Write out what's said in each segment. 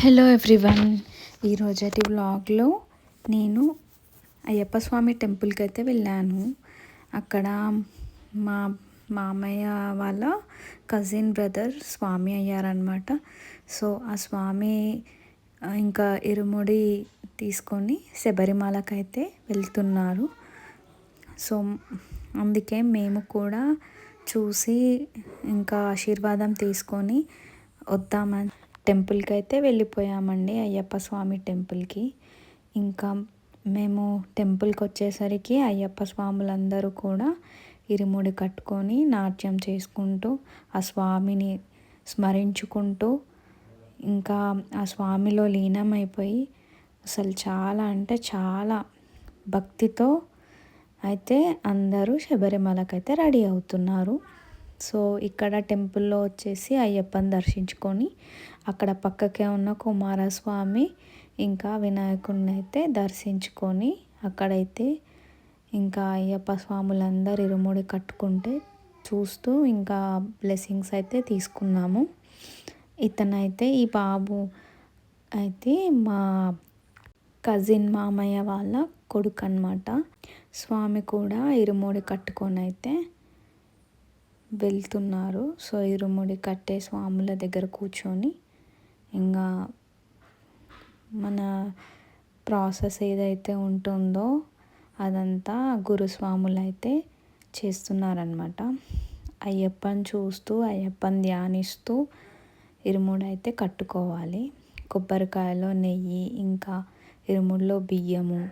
Hello everyone. ఈరోజటి వ్లాగ్లో నేను అయ్యప్ప స్వామి టెంపుల్కి అయితే వెళ్ళాను. అక్కడ మా మామయ్య వాళ్ళ కజిన్ బ్రదర్ స్వామి అయ్యారనమాట. సో ఆ స్వామి ఇంకా ఇరుముడి తీసుకొని శబరిమలకైతే వెళ్తున్నారు. సో అందుకే మేము కూడా చూసి ఇంకా ఆశీర్వాదం తీసుకొని వద్దామని టెంపుల్కి అయితే వెళ్ళిపోయామండి, అయ్యప్ప స్వామి టెంపుల్కి. ఇంకా మేము టెంపుల్కి వచ్చేసరికి అయ్యప్ప స్వాములందరూ కూడా ఇరుముడి కట్టుకొని నాట్యం చేసుకుంటూ ఆ స్వామిని స్మరించుకుంటూ ఇంకా ఆ స్వామిలో లీనమైపోయి అసలు చాలా అంటే చాలా భక్తితో అయితే అందరూ శబరిమలకైతే రెడీ అవుతున్నారు. సో ఇక్కడ టెంపుల్లో వచ్చేసి అయ్యప్పని దర్శించుకొని అక్కడ పక్కకే ఉన్న కుమారస్వామి ఇంకా వినాయకుడిని అయితే దర్శించుకొని అక్కడైతే ఇంకా అయ్యప్ప స్వాములందరూ ఇరుముడి కట్టుకుంటే చూస్తూ ఇంకా బ్లెస్సింగ్స్ అయితే తీసుకున్నాము. ఇతనైతే ఈ బాబు అయితే మా కజిన్ మామయ్య వాళ్ళ కొడుకు అన్నమాట. స్వామి కూడా ఇరుముడి కట్టుకొని అయితే వెళ్తున్నారు. సో ఇరుముడి కట్టే స్వాముల దగ్గర కూర్చొని ఇంకా మన ప్రాసెస్ ఏదైతే ఉంటుందో అదంతా గురుస్వాములు అయితే చేస్తున్నారనమాట. అయ్యప్పని చూస్తూ అయ్యప్పని ధ్యానిస్తూ ఇరుముడి అయితే కట్టుకోవాలి. కొబ్బరికాయలో నెయ్యి ఇంకా ఇరుముడిలో బియ్యము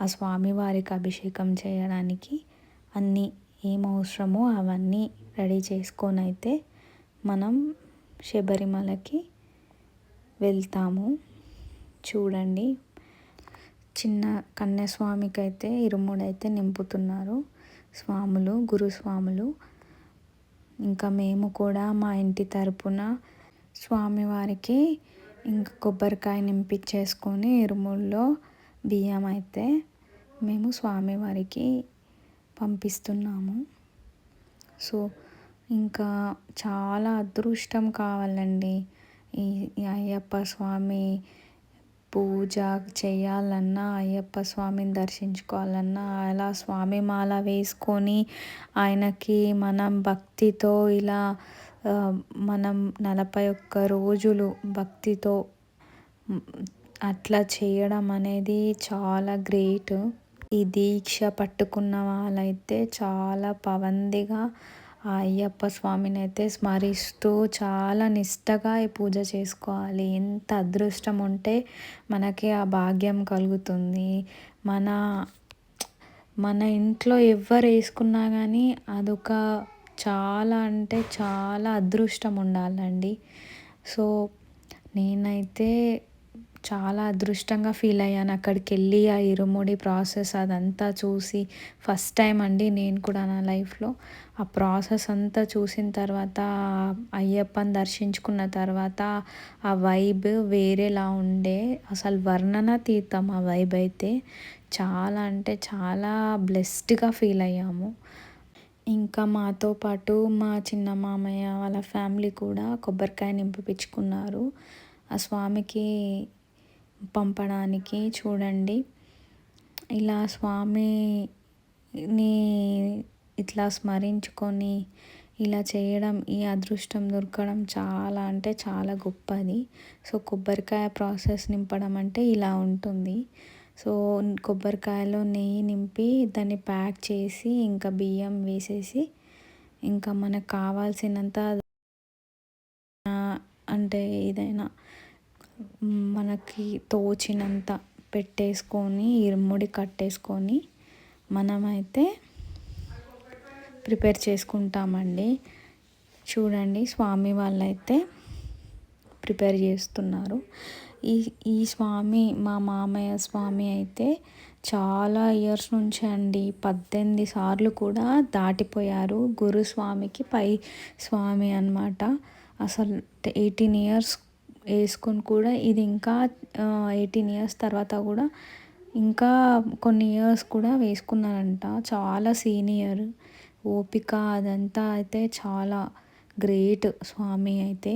ఆ స్వామివారికి అభిషేకం చేయడానికి అన్నీ ఏం అవసరమో అవన్నీ రెడీ చేసుకొని అయితే మనం శబరిమలకి వెళ్తాము. చూడండి, చిన్న కన్యాస్వామికి అయితే ఇరుముడి అయితే నింపుతున్నారు స్వాములు, గురుస్వాములు. ఇంకా మేము కూడా మా ఇంటి తరపున స్వామివారికి ఇంకా కొబ్బరికాయ నింపించేసుకొని ఇరుముడిలో బియ్యం అయితే మేము స్వామివారికి పంపిస్తున్నాము. సో ఇంకా చాలా అదృష్టం కావాలండి ఈ అయ్యప్ప స్వామి పూజ చేయాలన్నా, అయ్యప్ప స్వామిని దర్శించుకోవాలన్నా, అలా స్వామి మాల వేసుకొని ఆయనకి మనం భక్తితో ఇలా మనం 41 రోజులు భక్తితో అట్లా చేయడం అనేది చాలా గ్రేట్. ఈ దీక్ష పట్టుకున్న వాళ్ళైతే చాలా పవందిగా ఆ అయ్యప్ప స్వామిని అయితే స్మరిస్తూ చాలా నిష్టగా ఈ పూజ చేసుకోవాలి. ఎంత అదృష్టం ఉంటే మనకి ఆ భాగ్యం కలుగుతుంది. మన మన ఇంట్లో ఎవ్వరు వేసుకున్నా కానీ అదొక చాలా అంటే చాలా అదృష్టం ఉండాలండి. సో నేనైతే చాలా అదృష్టంగా ఫీల్ అయ్యాను అక్కడికి వెళ్ళి ఆ ఇరుముడి ప్రాసెస్ అదంతా చూసి. ఫస్ట్ టైం అండి నేను కూడా నా లైఫ్లో ఆ ప్రాసెస్ అంతా చూసిన తర్వాత, అయ్యప్పని దర్శించుకున్న తర్వాత ఆ వైబ్ వేరేలా ఉండే, అసలు వర్ణనాతీతం ఆ వైబ్ అయితే. చాలా అంటే చాలా బ్లెస్డ్గా ఫీల్ అయ్యాము. ఇంకా మాతో పాటు మా చిన్న మామయ్య వాళ్ళ ఫ్యామిలీ కూడా కొబ్బరికాయ నింపించుకున్నారు ఆ స్వామికి పంపడానికి. చూడండి, ఇలా స్వామిని ఇట్లా స్మరించుకొని ఇలా చేయడం, ఈ అదృష్టం దొరకడం చాలా అంటే చాలా గొప్పది. సో కొబ్బరికాయ ప్రాసెస్ నింపడం అంటే ఇలా ఉంటుంది. సో కొబ్బరికాయలో నెయ్యి నింపి దాన్ని ప్యాక్ చేసి ఇంకా బియ్యం వేసేసి ఇంకా మనకు కావాల్సినంత అంటే ఏదైనా మనకి తోచినంత పెట్టేసుకొని ఇరుముడి కట్టేసుకొని మనమైతే ప్రిపేర్ చేసుకుంటామండి. చూడండి, స్వామి వాళ్ళైతే ప్రిపేర్ చేస్తున్నారు. ఈ స్వామి మా మామయ్య స్వామి అయితే చాలా ఇయర్స్ నుంచి అండి 18 సార్లు కూడా దాటిపోయారు. గురుస్వామికి పై స్వామి అన్నమాట. అసలు 18 ఇయర్స్ వేసుకొని కూడా ఇది ఇంకా 18 ఇయర్స్ తర్వాత కూడా ఇంకా కొన్ని ఇయర్స్ కూడా వేసుకున్నారంట. చాలా సీనియర్, ఓపిక అదంతా అయితే చాలా గ్రేట్ స్వామి అయితే.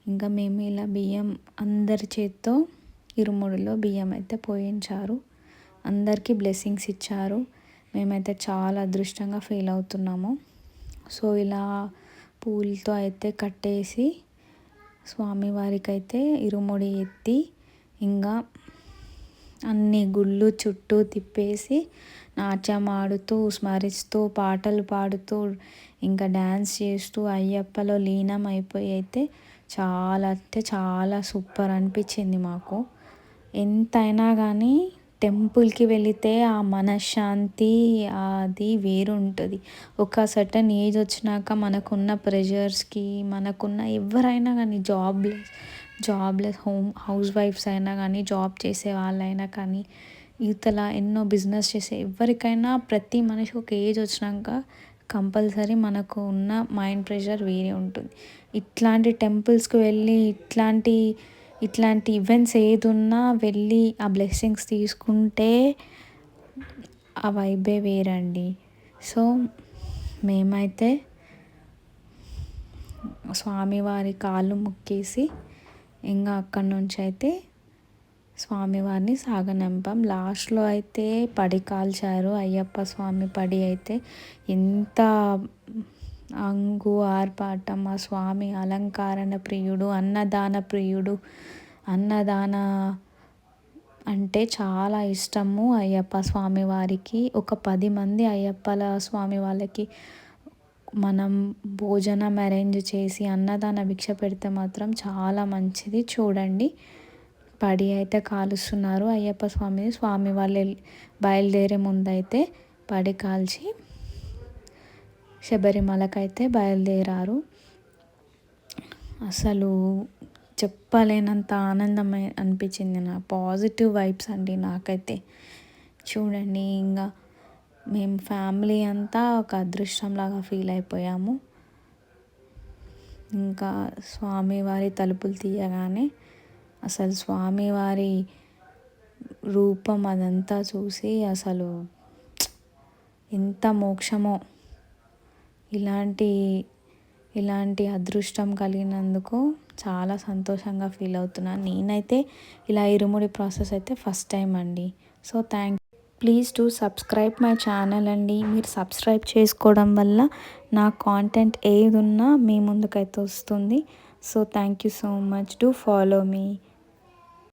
ఇంకా మేము ఇలా బియ్యం అందరి చేత్తో ఇరుముడిలో బియ్యం అయితే పోయించారు. అందరికీ బ్లెస్సింగ్స్ ఇచ్చారు. మేమైతే చాలా అదృష్టంగా ఫీల్ అవుతున్నాము. సో ఇలా పూలతో అయితే కట్టేసి స్వామివారికి అయితే ఇరుముడి ఎత్తి ఇంకా అన్ని గుళ్ళు చుట్టూ తిప్పేసి నాట్యం ఆడుతూ స్మరిస్తూ పాటలు పాడుతూ ఇంకా డ్యాన్స్ చేస్తూ అయ్యప్పలో లీనం అయిపోయి అయితే చాలా అంటే చాలా సూపర్ అనిపించింది మాకు. ఎంతైనా కానీ టెంపుల్కి వెళితే ఆ మనశ్శాంతి అది వేరు ఉంటుంది. ఒక సర్టన్ ఏజ్ వచ్చినాక మనకున్న ప్రెషర్స్కి మనకున్న ఎవరైనా కానీ జాబ్లెస్ హౌస్ వైఫ్స్ అయినా కానీ జాబ్ చేసే వాళ్ళైనా కానీ యువతల ఎన్నో బిజినెస్ చేసే ఎవరికైనా ప్రతి మనిషికి ఒక ఏజ్ వచ్చినాక కంపల్సరీ మనకు ఉన్న మైండ్ ప్రెషర్ వేరే ఉంటుంది. ఇట్లాంటి టెంపుల్స్కి వెళ్ళి ఇట్లాంటి ఈవెంట్స్ ఏది ఉన్నా వెళ్ళి ఆ బ్లెస్సింగ్స్ తీసుకుంటే ఆ వైబే వేరండి. సో మేమైతే స్వామివారి కాళ్ళు మొక్కేసి ఇంకా అక్కడి నుంచి అయితే స్వామివారిని సాగనంపాం. లాస్ట్లో అయితే పడి కాల్చారు. అయ్యప్ప స్వామి పడి అయితే ఎంత అంగు ఆర్పాటం. ఆ స్వామి అలంకరణ ప్రియుడు, అన్నదాన ప్రియుడు. అన్నదాన అంటే చాలా ఇష్టము అయ్యప్ప స్వామి వారికి. ఒక 10 మంది అయ్యప్పల స్వామి వాళ్ళకి మనం భోజనం అరేంజ్ చేసి అన్నదాన భిక్ష పెడితే మాత్రం చాలా మంచిది. చూడండి పడి అయితే కాలుస్తున్నారు అయ్యప్ప స్వామి వాళ్ళు బయలుదేరే ముందైతే పడి కాల్చి శబరిమలకైతే బయలుదేరారు. అసలు చెప్పలేనంత ఆనందం అనిపించింది. నా పాజిటివ్ వైబ్స్ అండి నాకైతే. చూడండి ఇంకా మేము ఫ్యామిలీ అంతా ఒక అదృష్టంలాగా ఫీల్ అయిపోయాము. ఇంకా స్వామివారి తలుపులు తీయగానే అసలు స్వామివారి రూపం అదంతా చూసి అసలు ఎంత మోక్షమో. ఇలాంటి అదృష్టం కలిగినందుకు చాలా సంతోషంగా ఫీల్ అవుతున్నాను. నేనైతే ఇలా ఇరుముడి ప్రాసెస్ అయితే ఫస్ట్ టైం అండి. So please do subscribe my channel అండి. మీరు సబ్స్క్రైబ్ చేసుకోవడం వల్ల నా కాంటెంట్ ఏది ఉన్నా మీ ముందుకైతే వస్తుంది. So thank you so much. Do follow me.